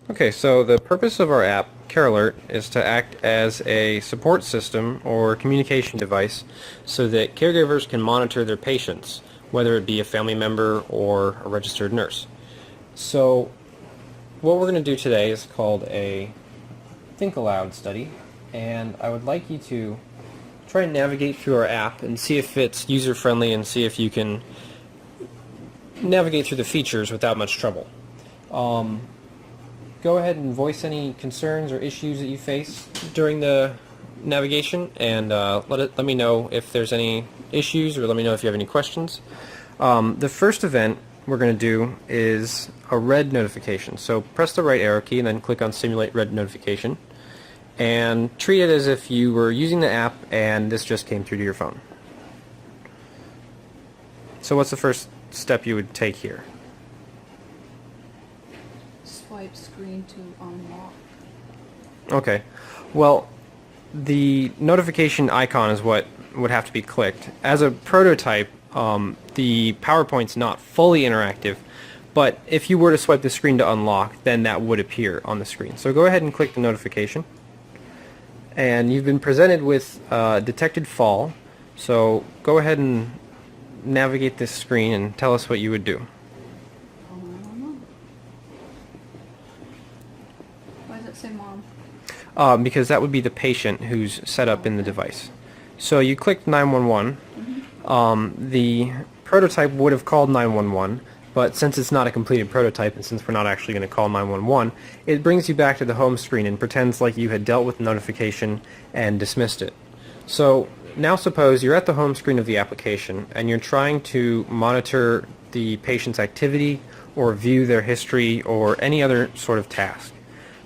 Okay, so the purpose of our app, CareAlert, is to act as a support system or communication device so that caregivers can monitor their patients, whether it be a family member or a registered nurse. So what we're going to do today is called a Think Aloud study, and I would like you to try and navigate through our app and see if it's user-friendly and see if you can navigate through the features without much trouble. Go ahead and voice any concerns or issues that you face during the navigation, and let me know if there's any issues, or let me know if you have any questions. The first event we're going to do is a red notification. So press the right arrow key and then click on Simulate Red Notification, and treat it as if you were using the app and this just came through to your phone. So what's the first step you would take here? Swipe screen to unlock. Okay. Well, the notification icon is what would have to be clicked. As a prototype, the PowerPoint's not fully interactive, but if you were to swipe the screen to unlock, then that would appear on the screen. So go ahead and click the notification. And you've been presented with detected fall, so go ahead and navigate this screen and tell us what you would do. Oh, I don't know. Why does it say mom? Because that would be the patient who's set up in the device. So you clicked 911. The prototype would have called 911, but since it's not a completed prototype and since we're not actually going to call 911, it brings you back to the home screen and pretends like you had dealt with the notification and dismissed it. So now suppose you're at the home screen of the application and you're trying to monitor the patient's activity or view their history or any other sort of task.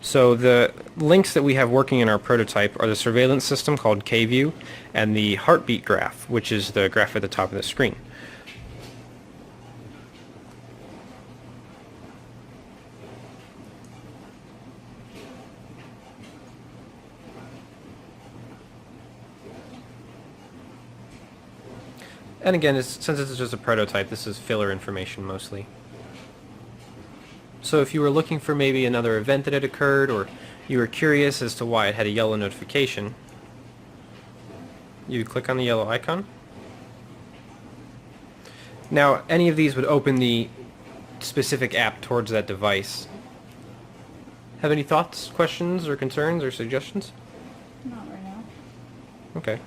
So the links that we have working in our prototype are the surveillance system called KView and the heartbeat graph, which is the graph at the top of the screen. And again, since this is just a prototype, this is filler information mostly. So if you were looking for maybe another event that had occurred, or you were curious as to why it had a yellow notification, you click on the yellow icon. Now, any of these would open the specific app towards that device. Have any thoughts, questions, or concerns, or suggestions? Not right now. Okay.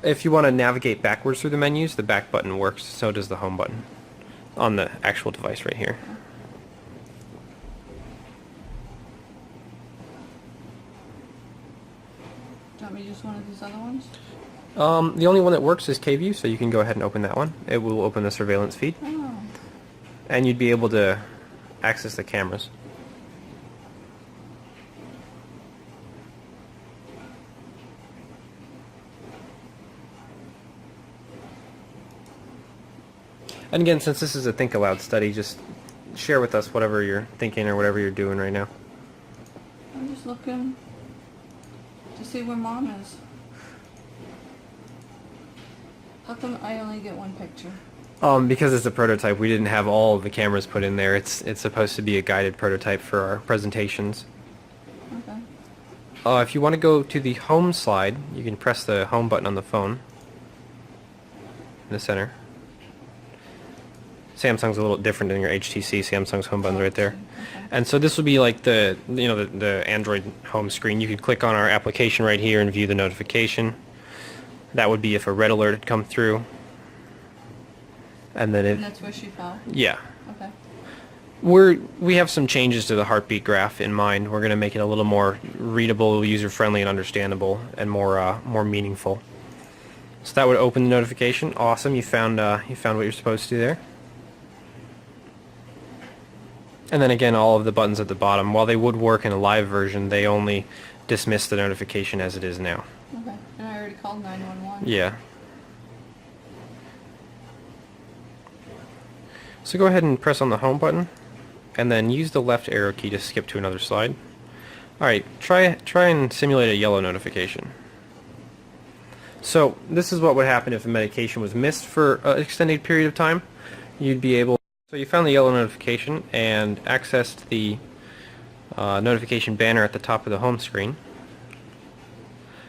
If you want to navigate backwards through the menus, the back button works, so does the home button on the actual device right here. Do you want me to use one of these other ones? The only one that works is KView, so you can go ahead and open that one. It will open the surveillance feed, Oh. and you'd be able to access the cameras. And again, since this is a Think Aloud study, just share with us whatever you're thinking or whatever you're doing right now. I'm just looking to see where mom is. How come I only get one picture? Because it's a prototype, we didn't have all of the cameras put in there. It's supposed to be a guided prototype for our presentations. Okay. If you want to go to the home slide, you can press the home button on the phone in the center. Samsung's a little different than your HTC. Samsung's home button's right there. Okay. And so this would be like the Android home screen. You could click on our application right here and view the notification. That would be if a red alert had come through. And then And that's where she fell? yeah. Okay. We have some changes to the heartbeat graph in mind. We're going to make it a little more readable, user-friendly, and understandable, and more meaningful. So that would open the notification. Awesome, you found what you're supposed to there. And then again, all of the buttons at the bottom, while they would work in a live version, they only dismiss the notification as it is now. Okay. And I already called 911. Yeah. So go ahead and press on the home button, and then use the left arrow key to skip to another slide. Alright, try and simulate a yellow notification. So this is what would happen if a medication was missed for an extended period of time. You'd be able So you found the yellow notification and accessed the notification banner at the top of the home screen.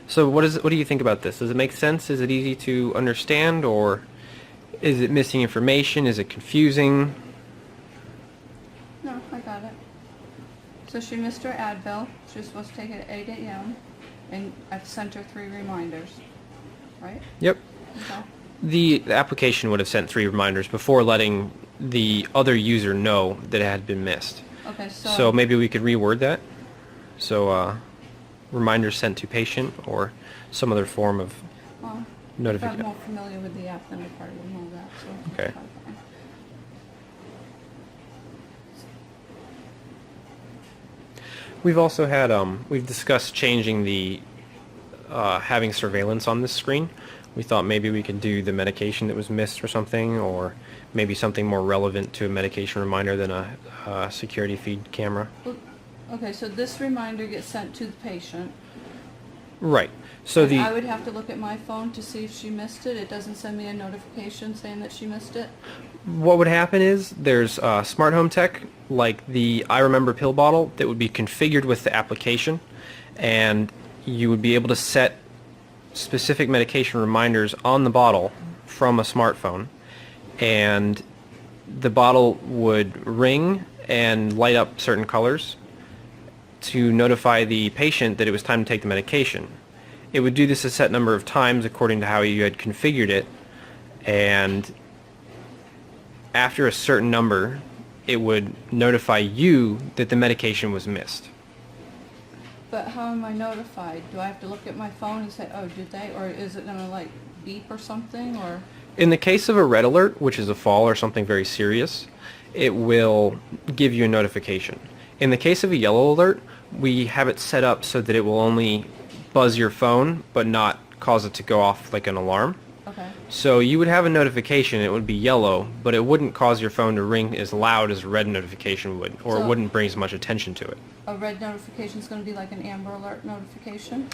So what do you think about this? Does it make sense? Is it easy to understand, or is it missing information? Is it confusing? No, I got it. So she missed her Advil. She was supposed to take it at 8 a.m. and I've sent her 3 reminders. Right? Yep. Okay. The application would have sent 3 reminders before letting the other user know that it had been missed. Okay, So maybe we could reword that. So reminders sent to patient, or some other form of well, if I'm notification. more familiar with the app, then I probably would know that. So that's Okay. probably fine. We've also had we've discussed changing the having surveillance on this screen. We thought maybe we could do the medication that was missed or something, or maybe something more relevant to a medication reminder than a security feed camera. Well, okay, so this reminder gets sent to the patient. Right. So And I the would have to look at my phone to see if she missed it. It doesn't send me a notification saying that she missed it. what would happen is there's smart home tech like the I Remember pill bottle that would be configured with the application, and you would be able to set specific medication reminders on the bottle from a smartphone, and the bottle would ring and light up certain colors to notify the patient that it was time to take the medication. It would do this a set number of times according to how you had configured it, and after a certain number, it would notify you that the medication was missed. But how am I notified? Do I have to look at my phone and say, oh, did they? Or is it going to like beep or something? Or In the case of a red alert, which is a fall or something very serious, it will give you a notification. In the case of a yellow alert, we have it set up so that it will only buzz your phone but not cause it to go off like an alarm. okay. So you would have a notification, it would be yellow, but it wouldn't cause your phone to ring as loud as a red notification would, or it So- wouldn't bring as much attention to it. A red notification is going to be like an Amber Alert notification?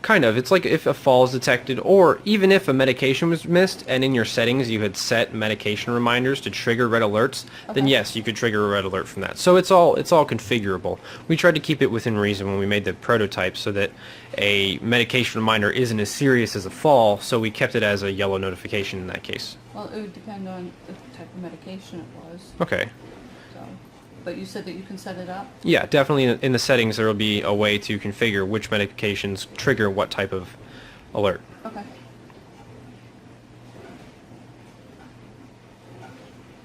Kind of. It's like if a fall is detected, or even if a medication was missed and in your settings you had set medication reminders to trigger red alerts, then Okay. yes, you could trigger a red alert from that. So it's all configurable. We tried to keep it within reason when we made the prototype so that a medication reminder isn't as serious as a fall, so we kept it as a yellow notification in that case. Well, it would depend on the type of medication it was. Okay. So, but you said that you can set it up? Yeah, definitely in the settings there will be a way to configure which medications trigger what type of alert. Okay.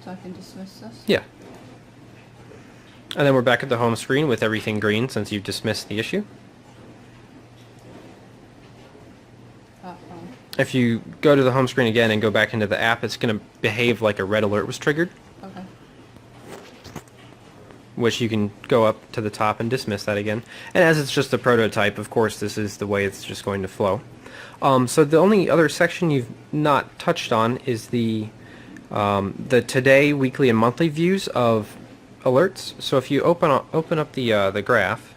So I can dismiss this? Yeah. And then we're back at the home screen with everything green since you've dismissed the issue. Uh-oh. If you go to the home screen again and go back into the app, it's going to behave like a red alert was triggered, Okay. which you can go up to the top and dismiss that again. And as it's just a prototype, of course, this is the way it's just going to flow. So the only other section you've not touched on is the today, weekly, and monthly views of alerts. So if you open up the graph,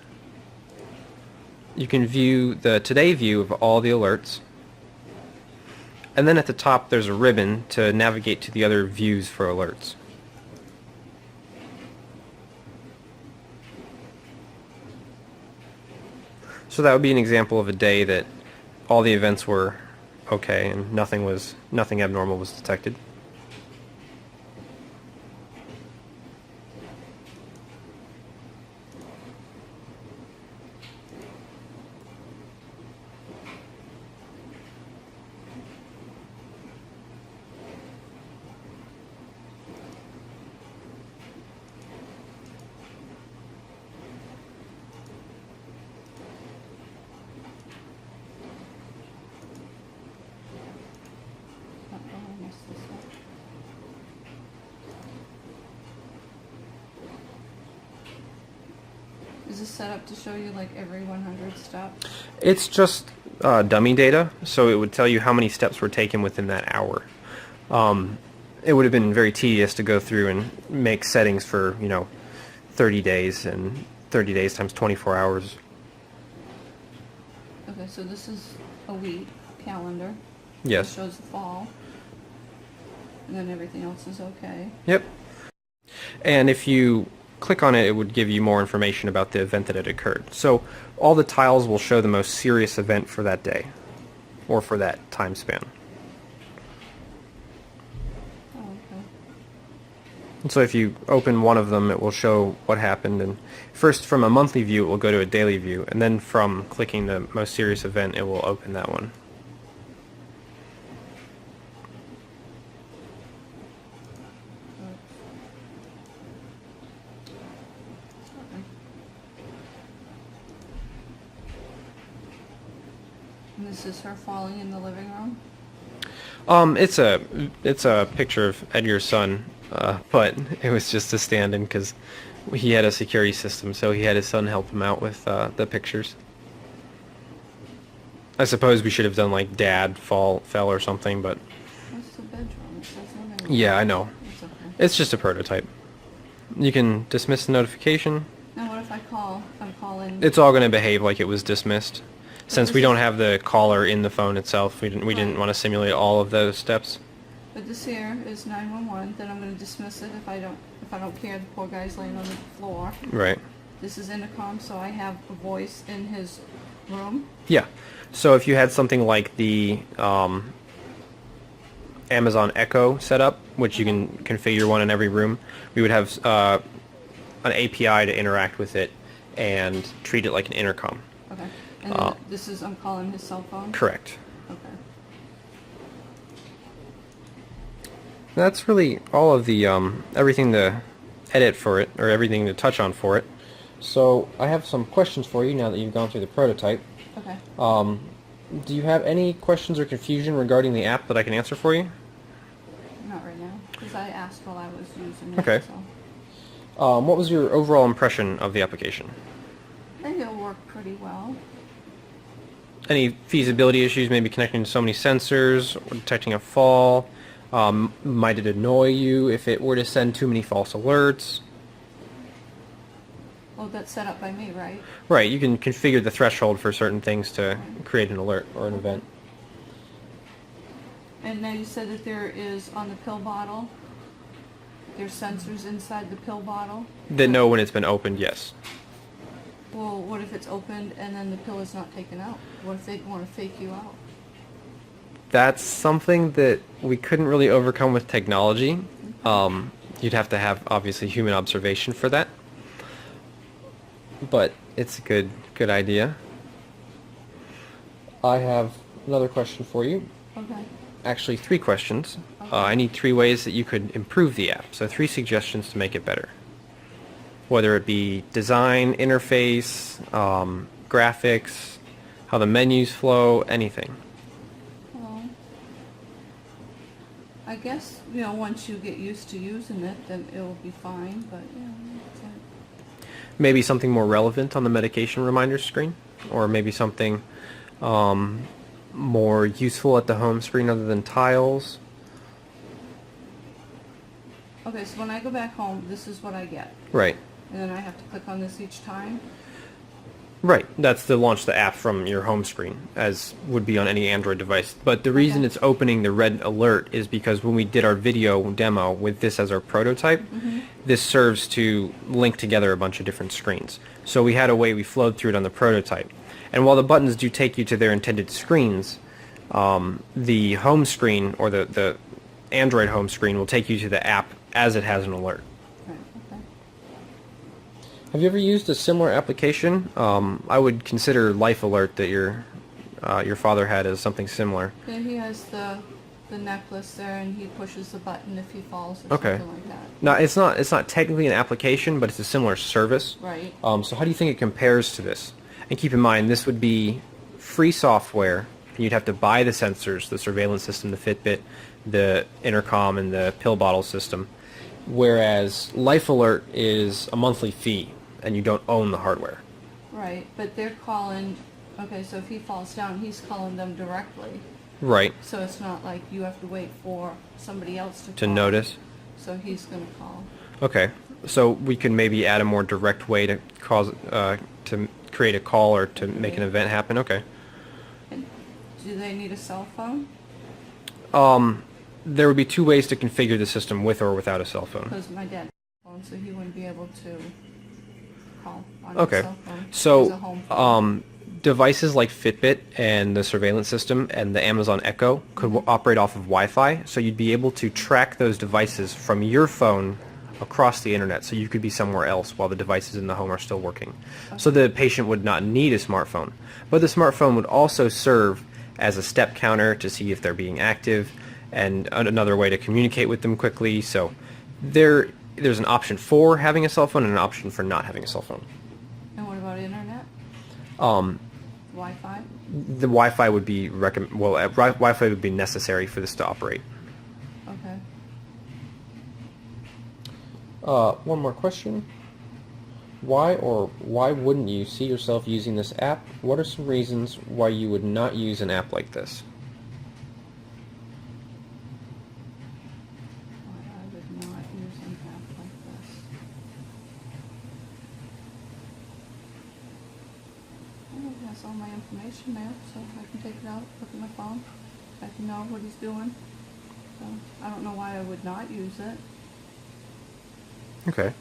you can view the today view of all the alerts. And then at the top there's a ribbon to navigate to the other views for alerts. So that would be an example of a day that all the events were okay and nothing abnormal was detected. Uh-oh, I messed this up. Is this set up to show you like every 100 steps? It's just dummy data, so it would tell you how many steps were taken within that hour. It would have been very tedious to go through and make settings for, 30 days, and 30 days times 24 hours. Okay, so this is a week calendar. Yes. It shows the fall. And then everything else is okay. Yep. And if you click on it, it would give you more information about the event that had occurred. So all the tiles will show the most serious event for that day, or for that time span. Oh, okay. And so if you open one of them, it will show what happened. And first, from a monthly view, it will go to a daily view. And then from clicking the most serious event, it will open that one. And this is her falling in the living room? It's a picture of Edgar's son, but it was just a stand-in because he had a security system, so he had his son help him out with the pictures. I suppose we should have done like Dad fell or something, but What's the bedroom? It says living room. yeah, I know. It's okay. It's just a prototype. You can dismiss the notification. Now what if I call? I'm calling. It's all going to behave like it was dismissed. Since we this don't is- have the caller in the phone itself, we didn't Right. want to simulate all of those steps. But this here is 911. Then I'm going to dismiss it if I don't care. The poor guy's laying on the floor. Right. This is intercom, so I have a voice in his room. Yeah. So if you had something like the Amazon Echo setup, which you can configure one in every room, we would have an API to interact with it and treat it like an intercom. Okay. And then this is I'm calling his cell phone. Correct. Okay. That's really all of the everything to edit for it, or everything to touch on for it. So I have some questions for you now that you've gone through the prototype. Okay. Do you have any questions or confusion regarding the app that I can answer for you? Not right now, because I asked while I was using it. Okay. So What was your overall impression of the application? I think it'll work pretty well. Any feasibility issues, maybe connecting to so many sensors, or detecting a fall? Might it annoy you if it were to send too many false alerts? Well, that's set up by me, right? Right, you can configure the threshold for certain things to create an alert or an event. And now you said that there is on the pill bottle, there's sensors inside the pill bottle. That know when it's been opened, yes. Well, what if it's opened and then the pill is not taken out? What if they want to fake you out? That's something that we couldn't really overcome with technology. You'd have to have, obviously, human observation for that. But it's a good idea. I have another question for you. Okay. Actually, 3 questions. Okay. I need 3 ways that you could improve the app. So 3 suggestions to make it better. Whether it be design, interface, graphics, how the menus flow, anything. Well, I guess, once you get used to using it, then it'll be fine, but yeah. That's it. Maybe something more relevant on the medication reminder screen, or maybe something more useful at the home screen other than tiles. Okay, so when I go back home, this is what I get. Right. And then I have to click on this each time? Right. That's to launch the app from your home screen, as would be on any Android device. But the reason Okay. it's opening the red alert is because when we did our video demo with this as our prototype, this serves to link together a bunch of different screens. So we had a way we flowed through it on the prototype. And while the buttons do take you to their intended screens, the home screen, or the Android home screen, will take you to the app as it has an alert. Right, okay. Have you ever used a similar application? I would consider Life Alert that your father had as something similar. Yeah, he has the necklace there, and he pushes the button if he falls or Okay. something like that. Now, it's not technically an application, but it's a similar service. Right. So how do you think it compares to this? And keep in mind, this would be free software, and you'd have to buy the sensors, the surveillance system, the Fitbit, the intercom, and the pill bottle system. Whereas Life Alert is a monthly fee, and you don't own the hardware. Right, but they're calling, okay, so if he falls down, he's calling them directly. Right. So it's not like you have to wait for somebody else to To call. notice. So he's going to call. Okay. So we can maybe add a more direct way to to create a call or to make an event happen. Okay. And do they need a cell phone? There would be 2 ways to configure the system with or without a cell phone. Because my dad So he wouldn't be able to call on Okay. his cell phone. So, As a home phone. devices like Fitbit and the surveillance system and the Amazon Echo could operate off of Wi-Fi, so you'd be able to track those devices from your phone across the internet, so you could be somewhere else while the devices in the home are still working. So the patient would not need a smartphone, but the smartphone would also serve as a step counter to see if they're being active and another way to communicate with them quickly. So there's an option for having a cell phone and an option for not having a cell phone. And what about internet? Wi-Fi? The Wi-Fi would be Wi-Fi would be necessary for this to operate. Okay. One more question. Why wouldn't you see yourself using this app? What are some reasons why you would not use an app like this? Why I would not use an app like this. Well, it has all my information there, so I can take it out, look at my phone. I can know what he's doing. So I don't know why I would not use it. Okay.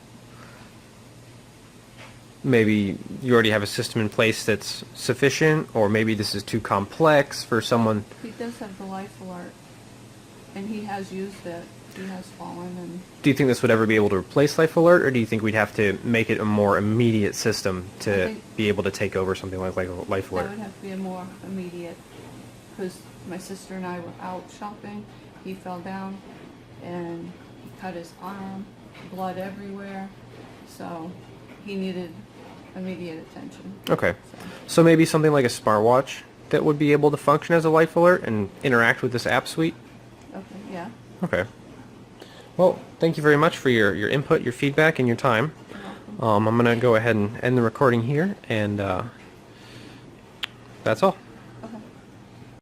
Maybe you already have a system in place that's sufficient, or maybe this is too complex for someone. He does have the life alert, and he has used it. He has fallen, and Do you think this would ever be able to replace Life Alert, or do you think we'd have to make it a more immediate system I to think- be able to take over something like Life that Alert? would have to be a more immediate, because my sister and I were out shopping. He fell down, and he cut his arm, blood everywhere, so he needed immediate attention. Okay. So, So maybe something like a smartwatch that would be able to function as a Life Alert and interact with this app suite? okay, yeah. Okay. Well, thank you very much for your input, your feedback, and your time. You're welcome. I'm going to go ahead and end the recording here, and that's all.